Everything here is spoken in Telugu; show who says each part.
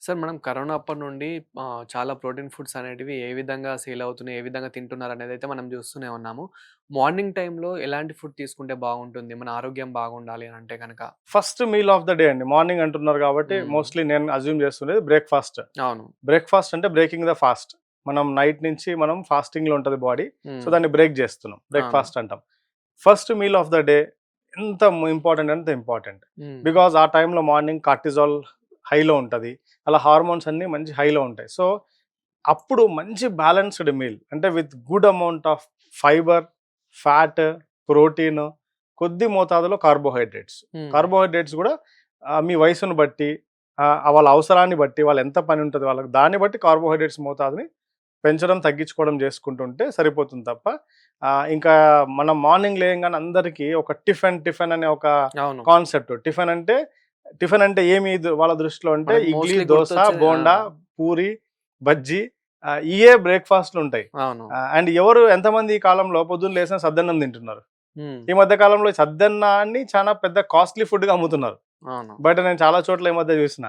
Speaker 1: సార్ మనం కరోనా అప్పటి నుండి చాలా ప్రోటీన్ ఫుడ్స్ అనేటివి ఏ విధంగా సేల్ అవుతున్నాయి, ఏ విధంగా తింటున్నారనేదైతే మనం చూస్తూనే ఉన్నాము. మార్నింగ్ టైమ్‌లో ఎలాంటి ఫుడ్ తీసుకుంటే బాగుంటుంది? మన ఆరోగ్యం బాగుండాలి అనంటే గనక?
Speaker 2: First meal of the day అండి. మార్నింగ్ అంటున్నారు కాబట్టి
Speaker 1: హ్మ్.
Speaker 2: మోస్ట్‌లీ నేను అస్యూమ్ చేస్తుండేది బ్రేక్‌ఫాస్ట్.
Speaker 1: అవును.
Speaker 2: బ్రేక్‌ఫాస్ట్ అంటే బ్రేకింగ్ ద ఫాస్ట్. మనం నైట్ నుంచి మనం ఫాస్టింగ్‌లో ఉంటది బాడీ. సో,
Speaker 1: హ్మ్.
Speaker 2: దాన్ని బ్రేక్ చేస్తున్నాం.
Speaker 1: అవును.
Speaker 2: బ్రేక్‌ఫాస్ట్ అంటాం. First meal of the day ఎంత ఇంపార్టెంట్ అంటే ఇంపార్టెంట్.
Speaker 1: హ్మ్.
Speaker 2: బికాజ్ ఆ టైంలో మార్నింగ్ కార్టిజాల్ హైలో ఉంటది. అలా హార్మోన్స్ అన్నీ మంచి హైలో ఉంటాయి. సో, అప్పుడు మంచి బ్యాలెన్స్‌డ్ మీల్ అంటే with good amount of fibre, fat, protein, కొద్ది మోతాదులో కార్బోహైడ్రేట్స్.
Speaker 1: హ్మ్.
Speaker 2: కార్బోహైడ్రేట్స్ గూడా మీ వయసును బట్టి వాళ్ళ అవసరాన్ని బట్టి వాళ్ళు ఎంత పని ఉంటది వాళ్ళకి దాన్ని బట్టి కార్బోహైడ్రేట్స్ మోతాదుని పెంచడం, తగ్గించుకోవడం చేసుకుంటుంటే సరిపోతుంది తప్ప ఇంకా మనం మార్నింగ్ లేయంగానే అందరికీ ఒక టిఫిన్ అనే ఒక
Speaker 1: అవును.
Speaker 2: కాన్సెప్ట్. టిఫిన్ అంటే ఏమి వాళ్ళ దృష్టిలో అంటే
Speaker 1: మనకు
Speaker 2: ఇడ్లీ,
Speaker 1: మోస్ట్‌లీ
Speaker 2: దోస,
Speaker 1: గుర్తొచ్చేది ఆ!
Speaker 2: బోండా, పూరి, బజ్జీ ఇయే బ్రేక్‌ఫాస్ట్‌లుంటాయి.
Speaker 1: అవును.
Speaker 2: అండ్ ఎంతమంది ఈ కాలంలో పొద్దున్న లేసిన సద్దన్నం తింటున్నారు.
Speaker 1: హ్మ్.
Speaker 2: ఈ మధ్య కాలంలో సద్దన్నాన్ని చాలా పెద్ద కాస్ట్‌లీ ఫుడ్‌గా అమ్ముతున్నారు.
Speaker 1: అవును.
Speaker 2: బట్ నేను చాలా చోట్ల ఈ మధ్య చూసిన.